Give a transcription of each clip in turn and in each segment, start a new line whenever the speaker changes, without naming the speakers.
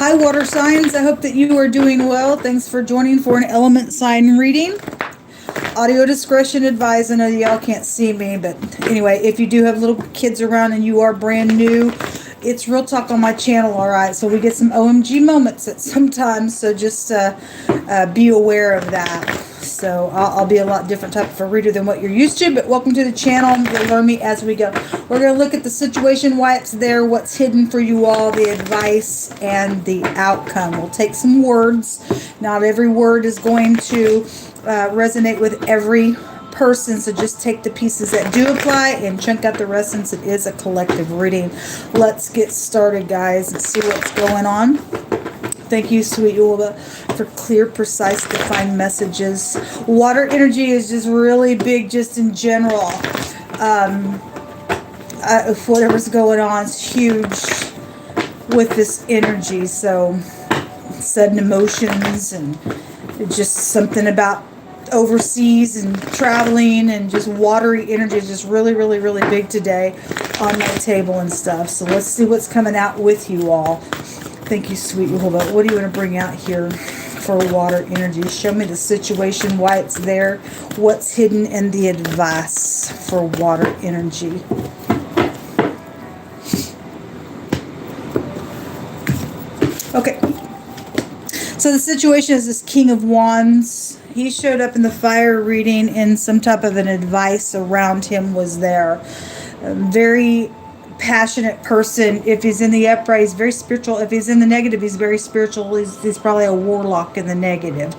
Hi, water signs. I hope that you are doing well. Thanks for joining for an element sign reading. Audio discretion advised. I know y'all can't see me, but anyway, if you do have little kids around and you are brand new, it's Real Talk on my channel, all right? So we get some OMG moments at sometimes, so just be aware of that. So I'll be a lot different type of a reader than what you're used to, but welcome to the channel. You'll learn me as we go. We're going to look at the situation, why it's there, what's hidden for you all, the advice, and the outcome. We'll take some words. Not every word is going to resonate with every person, so just take the pieces that do apply and chunk out the rest, since it is a collective reading. Let's get started, guys, and see what's going on. Thank you, sweet Ulva, for clear, precise, defined messages. Water energy is just really big, just in general. Whatever's going on is huge with this energy. So sudden emotions and just something about overseas and traveling and just watery energy is just really, really, really big today on my table and stuff. So let's see what's coming out with you all. Thank you, sweet Ulva. What do you want to bring out here for water energy? Show me the situation, why it's there, what's hidden, and the advice for water energy. Okay. So the situation is this King of Wands. He showed up in the fire reading, and some type of an advice around him was there. Very passionate person. If he's in the upright, he's very spiritual. If he's in the negative, he's very spiritual. He's probably a warlock in the negative.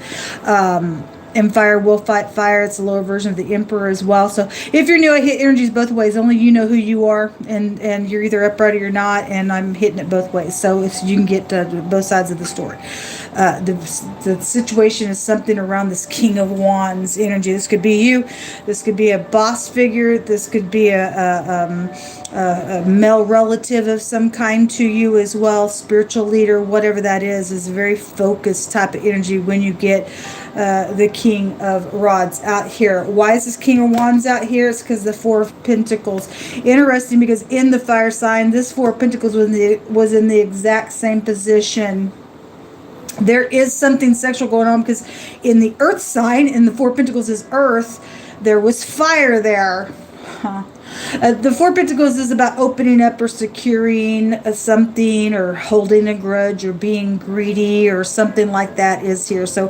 And fire will fight fire. It's a lower version of the Emperor as well. So if you're new, I hit energies both ways. Only you know who you are, and you're either upright or you're not, and I'm hitting it both ways. So you can get both sides of the story. The situation is something around this King of Wands energy. This could be you. This could be a boss figure. This could be a male relative of some kind to you as well. Spiritual leader, whatever that is a very focused type of energy when you get the King of Rods out here. Why is this King of Wands out here? It's because the Four of Pentacles. Interesting, because in the fire sign, this Four of Pentacles was in the exact same position. There is something sexual going on, because in the earth sign, in the Four of Pentacles is earth, there was fire there. The Four of Pentacles is about opening up or securing something, or holding a grudge, or being greedy, or something like that is here. So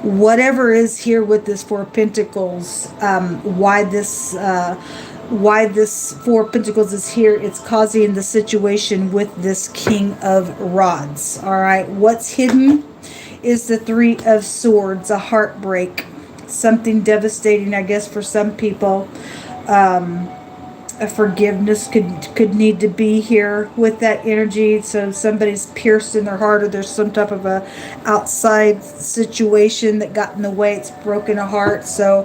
whatever is here with this Four of Pentacles, why this Four of Pentacles is here, it's causing the situation with this King of Rods. All right, what's hidden is the Three of Swords, a heartbreak, something devastating, I guess, for some people. A forgiveness could need to be here with that energy. So somebody's pierced in their heart, or there's some type of a outside situation that got in the way. It's broken a heart. So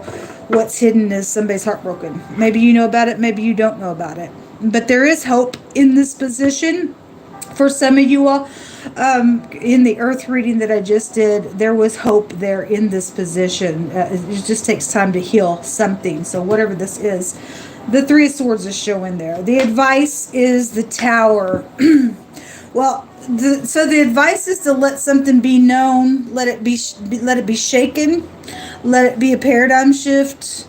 what's hidden is somebody's heartbroken. Maybe you know about it, maybe you don't know about it. But there is hope in this position for some of you all. In the earth reading that I just did, there was hope there in this position. It just takes time to heal something. So whatever this is, the Three of Swords is showing there. The advice is the Tower. Well, so the advice is to let something be known, let it be shaken, let it be a paradigm shift.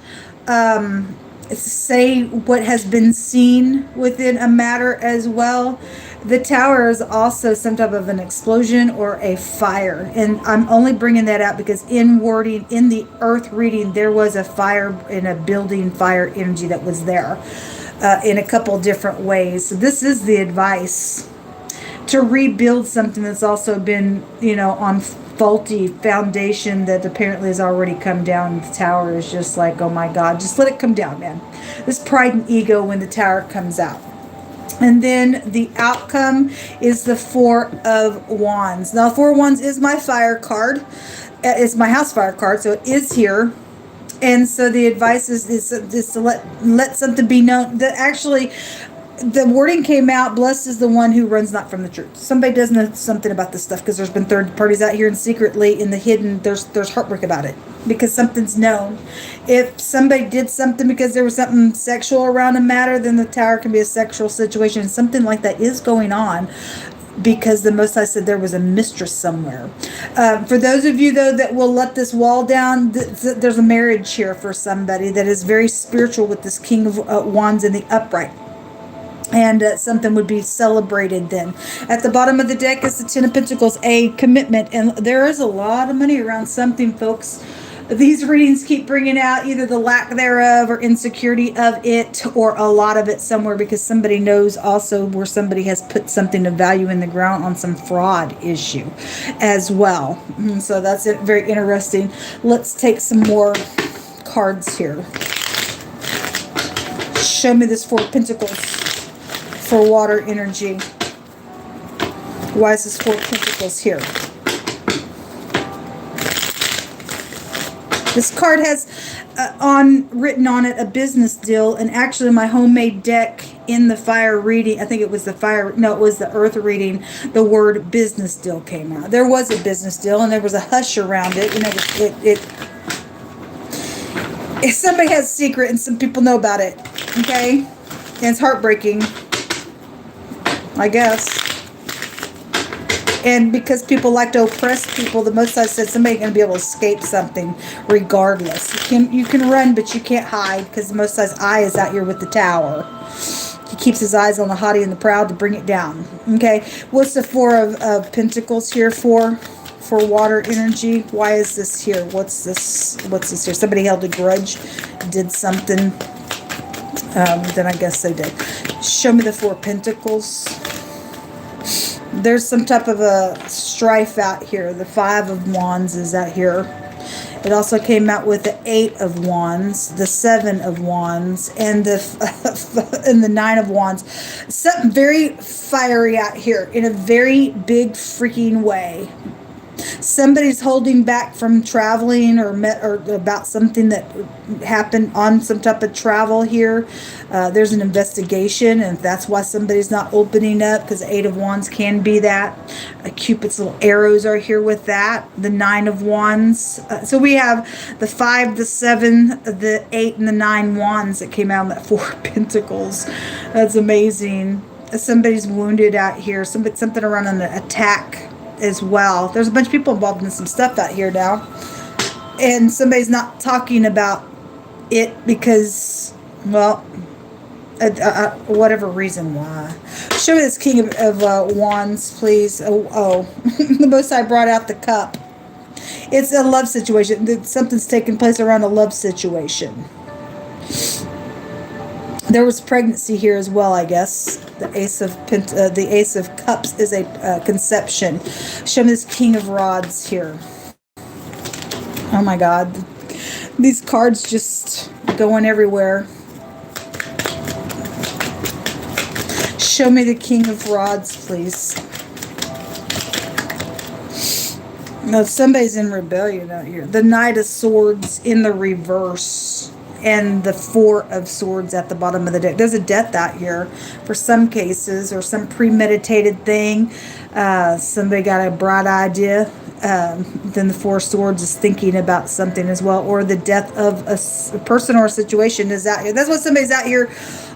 Say what has been seen within a matter as well. The Tower is also some type of an explosion or a fire. And I'm only bringing that out because in wording, in the earth reading, there was a fire in a building, fire energy that was there in a couple different ways. So this is the advice to rebuild something that's also been, on faulty foundation that apparently has already come down. The Tower is just like, oh my God, just let it come down, man. This pride and ego when the Tower comes out. And then the outcome is the Four of Wands. Now, Four of Wands is my fire card. It's my house fire card, so it is here. And so the advice is to let something be known. That actually, the wording came out, blessed is the one who runs not from the truth. Somebody does know something about this stuff, because there's been third parties out here, and secretly in the hidden, there's heartbreak about it, because something's known. If somebody did something because there was something sexual around a matter, then the Tower can be a sexual situation, and something like that is going on. because the Most High said there was a mistress somewhere. For those of you, though, that will let this wall down, there's a marriage here for somebody that is very spiritual with this King of Wands in the upright. And something would be celebrated then. At the bottom of the deck is the Ten of Pentacles, a commitment. And there is a lot of money around something, folks. These readings keep bringing out either the lack thereof or insecurity of it, or a lot of it somewhere, because somebody knows also where somebody has put something of value in the ground on some fraud issue as well. So that's very interesting. Let's take some more cards here. Show me this Four of Pentacles for water energy. Why is this Four of Pentacles here? This card has written on it a business deal, and actually my homemade deck in the fire reading, I think it was the earth reading, the word business deal came out. There was a business deal, and there was a hush around it, and if somebody has a secret and some people know about it, okay, and it's heartbreaking, I guess. And because people like to oppress people, the Most High said somebody's going to be able to escape something regardless. You can run, but you can't hide, because the Most High's eye is out here with the tower. He keeps his eyes on the haughty and the proud to bring it down. Okay, what's the Four of Pentacles here for water energy? Why is this here? What's this here? Somebody held a grudge, did something. Then I guess they did. Show me the Four of Pentacles. There's some type of a strife out here. The Five of Wands is out here. It also came out with the Eight of Wands, the Seven of Wands, and the Nine of Wands. Something very fiery out here in a very big freaking way. Somebody's holding back from traveling or about something that happened on some type of travel here. There's an investigation, and that's why somebody's not opening up, because Eight of Wands can be that. Cupid's little arrows are here with that. The Nine of Wands. So we have the Five, the Seven, the Eight, and the Nine Wands that came out in that Four of Pentacles. That's amazing. Somebody's wounded out here. Something around an attack as well. There's a bunch of people involved in some stuff out here now, and somebody's not talking about it because, well, whatever reason why. Show me this King of Wands, please. Oh the Most High brought out the Cup. It's a love situation. Something's taking place around a love situation. There was pregnancy here as well, I guess. The Ace of Cups is a conception. Show me this King of Rods here. Oh my God. These cards just going everywhere. Show me the King of Rods, please. No, somebody's in rebellion out here. The Knight of Swords in the reverse. And the Four of Swords at the bottom of the deck. There's a death out here for some cases, or some premeditated thing. Somebody got a bright idea. Then the Four of Swords is thinking about something as well. Or the death of a person or a situation is out here. That's why somebody's out here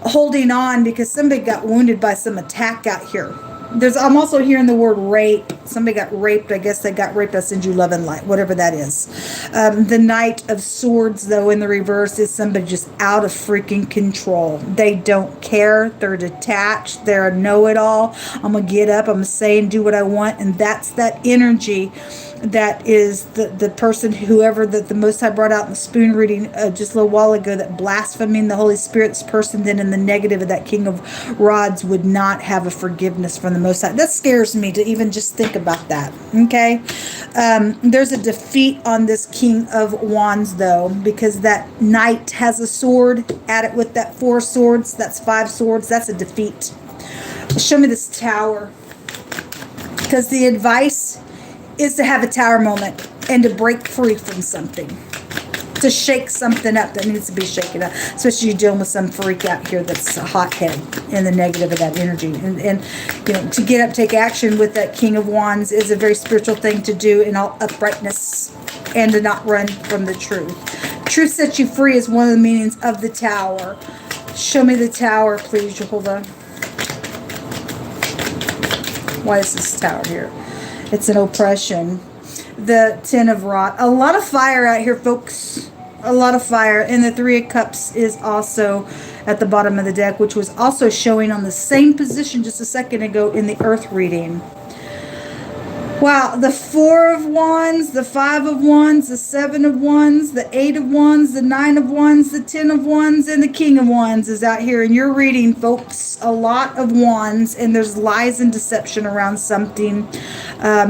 holding on, because somebody got wounded by some attack out here. I'm also hearing the word rape. Somebody got raped. I guess they got raped. I send you love and light, whatever that is. The Knight of Swords, though, in the reverse is somebody just out of freaking control. They don't care. They're detached. They're a know-it-all. I'm going to get up. I'm going to say and do what I want. And that's that energy that is the person, whoever that the Most High brought out in the spoon reading just a little while ago, that blaspheming the Holy Spirit's person, then in the negative of that King of Rods would not have a forgiveness from the Most High. That scares me to even just think about that. Okay. There's a defeat on this King of Wands, though, because that Knight has a sword. Add it with that Four Swords. That's Five Swords. That's a defeat. Show me this Tower. Because the advice is to have a tower moment and to break free from something, to shake something up that needs to be shaken up, especially you're dealing with some freak out here that's a hothead in the negative of that energy. And you know, to get up, take action with that King of Wands is a very spiritual thing to do in all uprightness, and to not run from the truth. Truth sets you free is one of the meanings of the Tower. Show me the Tower, please, Jehovah. Why is this tower here? It's an oppression. The Ten of Rod. A lot of fire out here, folks. A lot of fire. And the Three of Cups is also at the bottom of the deck, which was also showing on the same position just a second ago in the Earth reading. Wow, the Four of Wands, the Five of Wands, the Seven of Wands, the Eight of Wands, the Nine of Wands, the Ten of Wands, and the King of Wands is out here in your reading, folks. A lot of wands, and there's lies and deception around something,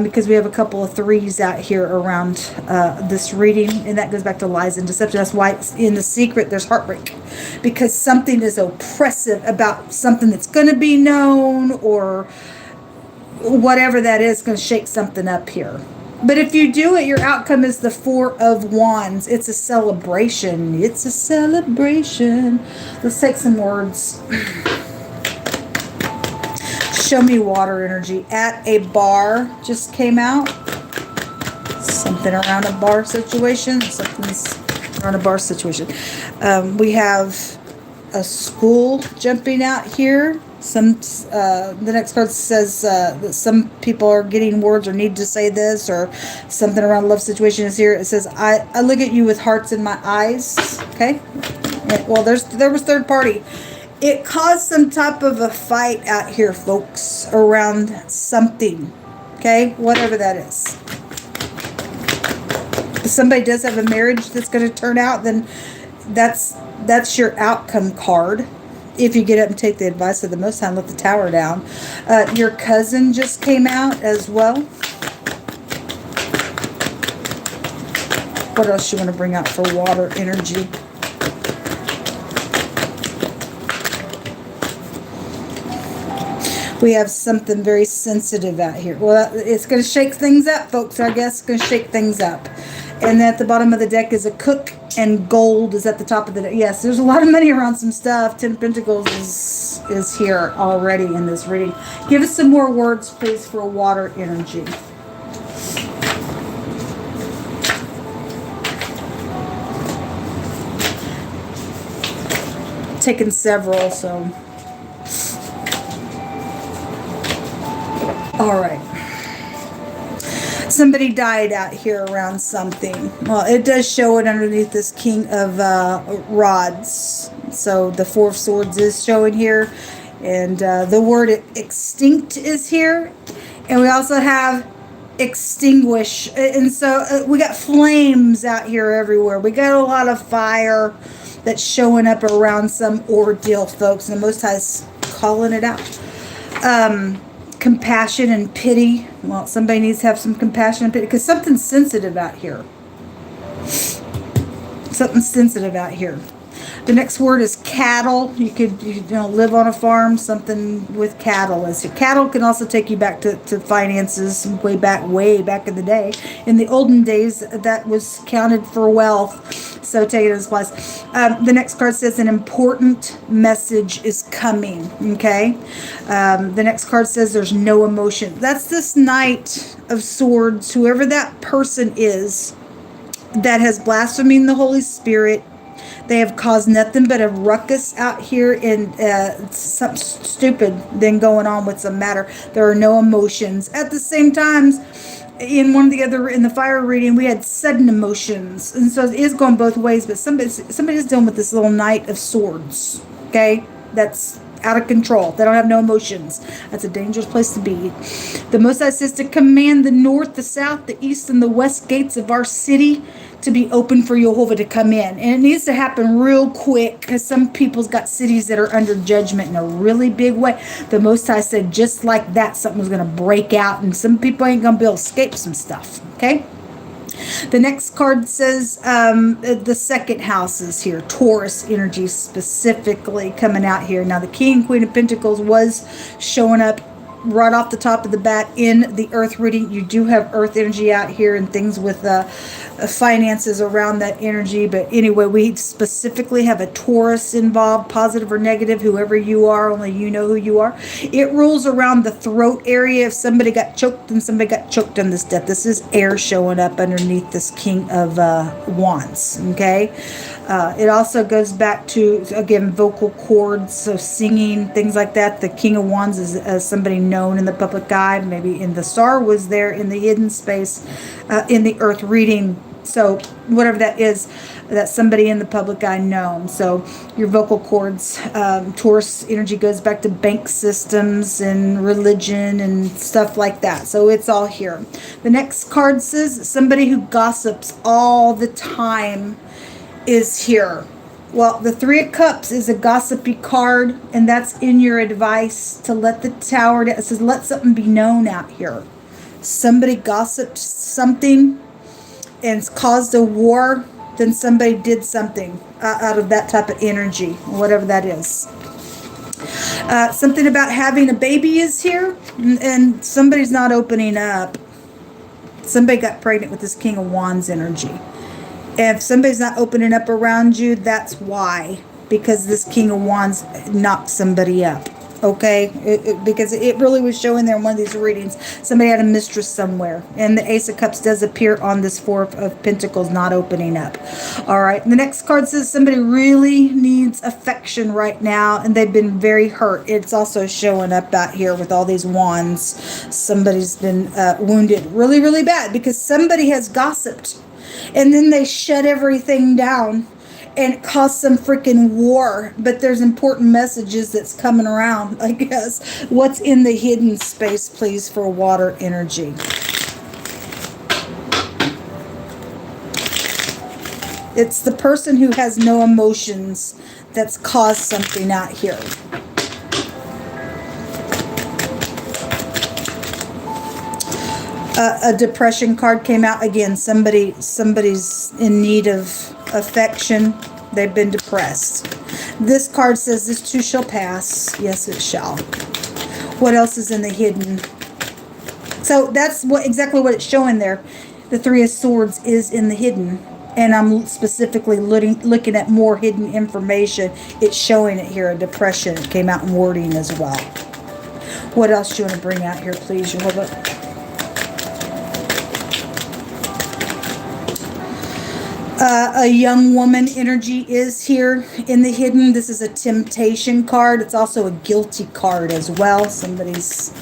because we have a couple of threes out here around this reading, and that goes back to lies and deception. That's why it's in the secret there's heartbreak, because something is oppressive about something that's going to be known, or whatever that is going to shake something up here. But if you do it, your outcome is the Four of Wands. It's a celebration. It's a celebration. Let's take some words. Show me water energy. At a bar just came out. Something around a bar situation. Something's around a bar situation. We have a school jumping out here. The next card says that some people are getting words or need to say this, or something around love situation is here. It says, I look at you with hearts in my eyes. Okay. Well, there was third party. It caused some type of a fight out here, folks, around something. Okay. Whatever that is. If somebody does have a marriage that's going to turn out, then that's your outcome card. If you get up and take the advice of the Most High and let the tower down. Your cousin just came out as well. What else you want to bring out for water energy? We have something very sensitive out here. Well, it's going to shake things up, folks. I guess it's going to shake things up. And at the bottom of the deck is a cook, and gold is at the top of the deck. Yes, there's a lot of money around some stuff. Ten of Pentacles is here already in this reading. Give us some more words, please, for water energy. Taken several, so. All right. Somebody died out here around something. Well, it does show it underneath this King of Rods. So the Four of Swords is showing here. And the word extinct is here. And we also have extinguish. And so we got flames out here everywhere. We got a lot of fire that's showing up around some ordeal, folks. And the Most High's calling it out. Compassion and pity. Well, somebody needs to have some compassion and pity, because something's sensitive out here. Something's sensitive out here. The next word is cattle. You could live on a farm. Something with cattle. Cattle can also take you back to finances way back in the day. In the olden days, that was counted for wealth. So take it as place. The next card says an important message is coming. Okay. The next card says there's no emotion. That's this Knight of Swords. Whoever that person is that has blasphemed the Holy Spirit. They have caused nothing but a ruckus out here, and something stupid then going on with some matter. There are no emotions. At the same time, in the fire reading, we had sudden emotions. And so it is going both ways, but somebody's dealing with this little Knight of Swords. Okay? That's out of control. They don't have no emotions. That's a dangerous place to be. The Most High says to command the north, the south, the east, and the west gates of our city to be open for Jehovah to come in. And it needs to happen real quick, because some people's got cities that are under judgment in a really big way. The Most High said just like that, something was going to break out, and some people ain't going to be able to escape some stuff. Okay? The next card says the second house is here. Taurus energy specifically coming out here. Now, the King and Queen of Pentacles was showing up right off the top of the bat in the earth reading. You do have earth energy out here and things with finances around that energy. But anyway, we specifically have a Taurus involved, positive or negative, whoever you are, only you know who you are. It rules around the throat area. If somebody got choked, and somebody got choked on this death. This is air showing up underneath this King of Wands. Okay. It also goes back to, again, vocal cords, so singing, things like that. The King of Wands is somebody known in the public eye. Maybe in the star was there in the hidden space, in the earth reading. So whatever that is, that's somebody in the public eye known. So your vocal cords, Taurus energy goes back to bank systems and religion and stuff like that. So it's all here. The next card says somebody who gossips all the time is here. Well, the Three of Cups is a gossipy card, and that's in your advice to let the Tower down. It says let something be known out here. Somebody gossiped something and it's caused a war, then somebody did something out of that type of energy, whatever that is. Something about having a baby is here, and somebody's not opening up. Somebody got pregnant with this King of Wands energy. If somebody's not opening up around you, that's why. Because this King of Wands knocked somebody up. Okay? Because it really was showing there in one of these readings. Somebody had a mistress somewhere. And the Ace of Cups does appear on this Four of Pentacles not opening up. Alright. The next card says somebody really needs affection right now. And they've been very hurt. It's also showing up out here with all these wands. Somebody's been wounded really, really bad. Because somebody has gossiped. And then they shut everything down. And it caused some freaking war. But there's important messages that's coming around, I guess. What's in the hidden space, please, for water energy? It's the person who has no emotions that's caused something out here. A depression card came out again. Somebody's in need of affection. They've been depressed. This card says this too shall pass. Yes, it shall. What else is in the hidden? So that's exactly what it's showing there. The Three of Swords is in the hidden. And I'm specifically looking at more hidden information. It's showing it here, a depression. It came out in wording as well. What else do you want to bring out here, please, Jehovah? A young woman energy is here in the hidden. This is a temptation card. It's also a guilty card as well. Somebody's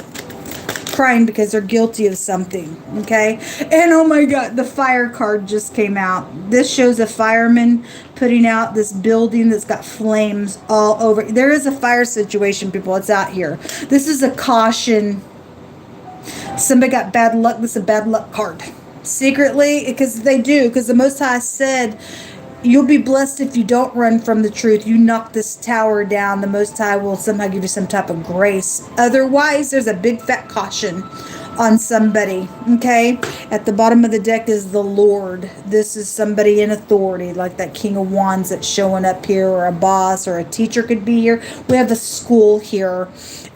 crying because they're guilty of something. Okay. And oh my God, the fire card just came out. This shows a fireman putting out this building that's got flames all over. There is a fire situation, people. It's out here. This is a caution. Somebody got bad luck. This is a bad luck card. Secretly, because they do, because the Most High said you'll be blessed if you don't run from the truth. You knock this tower down, the Most High will somehow give you some type of grace. Otherwise, there's a big fat caution on somebody. Okay, at the bottom of the deck is the Lord. This is somebody in authority, like that King of Wands that's showing up here, or a boss or a teacher could be here. We have a school here.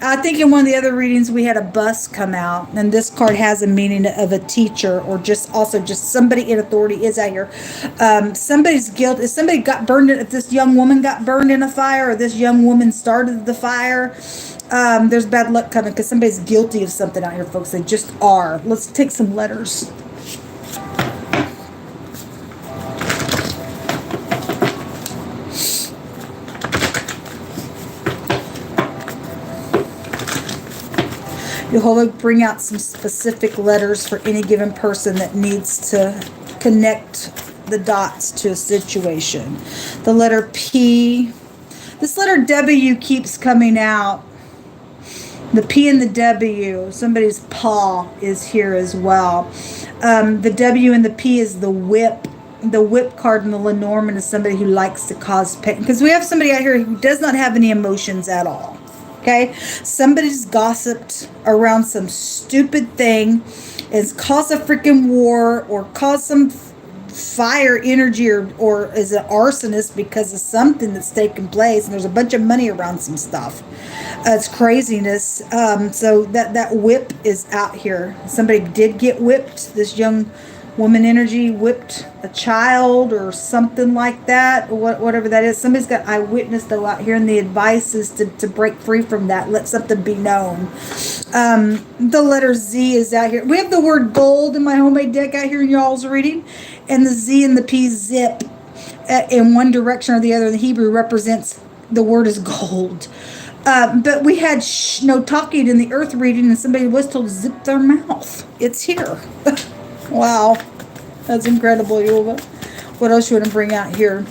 I think in one of the other readings we had a bus come out, and this card has a meaning of a teacher, or just somebody in authority is out here. Somebody's guilt. If somebody got burned, if this young woman got burned in a fire, or this young woman started the fire, there's bad luck coming because somebody's guilty of something out here, folks. They just are. Let's take some letters. Jehovah, bring out some specific letters for any given person that needs to connect the dots to a situation. The letter P. This letter W keeps coming out. The P and the W. Somebody's paw is here as well. The W and the P is the whip. The whip card in the Lenormand is somebody who likes to cause pain. Because we have somebody out here who does not have any emotions at all. Okay, somebody's gossiped around some stupid thing, it's caused a freaking war, or caused some fire energy, or is an arsonist because of something that's taken place, and there's a bunch of money around some stuff. It's craziness. So that whip is out here. Somebody did get whipped. This young woman energy whipped a child or something like that, or whatever that is. Somebody's got eyewitness though out here, and the advice is to break free from that. Let something be known. The letter Z is out here. We have the word gold in my homemade deck out here in y'all's reading, and the Z and the P zip. in one direction or the other. The Hebrew represents the word is gold. But we had no talking in the earth reading, and somebody was told to zip their mouth. It's here. Wow. That's incredible, Yuva. What else you want to bring out here?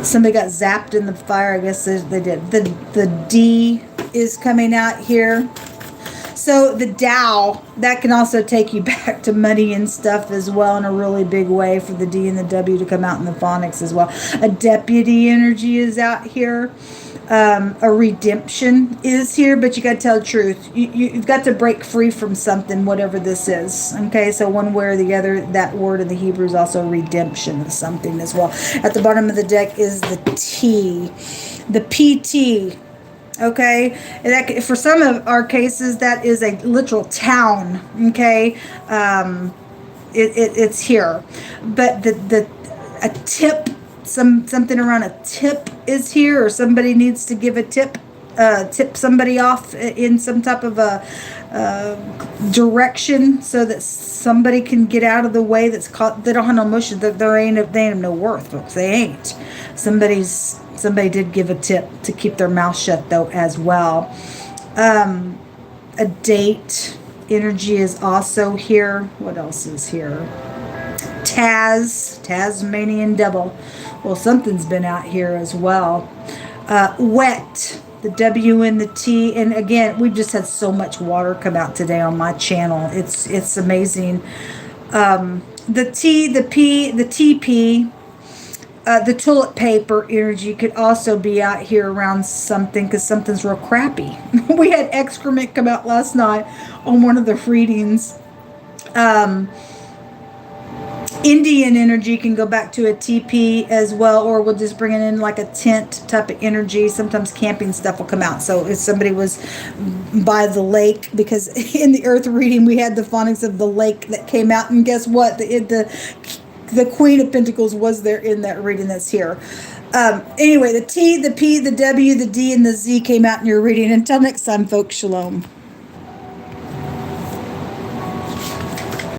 Somebody got zapped in the fire. I guess they did. The D is coming out here. So the Tao, that can also take you back to money and stuff as well in a really big way, for the D and the W to come out in the phonics as well. A deputy energy is out here. A redemption is here, but you got to tell the truth. You've got to break free from something, whatever this is. Okay, so one way or the other, that word in the Hebrew is also redemption of something as well. At the bottom of the deck is the T, the PT. Okay, and that, for some of our cases, that is a literal town. Okay, it's here, but a tip, something around a tip is here, or somebody needs to give a tip, tip somebody off in some type of a direction, so that somebody can get out of the way. That's caught. They don't have no motion. They ain't no worth, folks. They ain't. Somebody did give a tip to keep their mouth shut, though, as well. A date energy is also here. What else is here? Tasmanian devil. Well, something's been out here as well. Wet, the W and the T. And again, we've just had so much water come out today on my channel. It's amazing. The T, the P, the TP. The toilet paper energy could also be out here around something, because something's real crappy. We had excrement come out last night on one of the readings. Indian energy can go back to a TP as well, or we'll just bring it in like a tent type of energy. Sometimes camping stuff will come out. So if somebody was by the lake, because in the earth reading we had the phonics of the lake that came out, and guess what? The Queen of Pentacles was there in that reading that's here. Anyway, the T, the P, the W, the D, and the Z came out in your reading. Until next time, folks, shalom.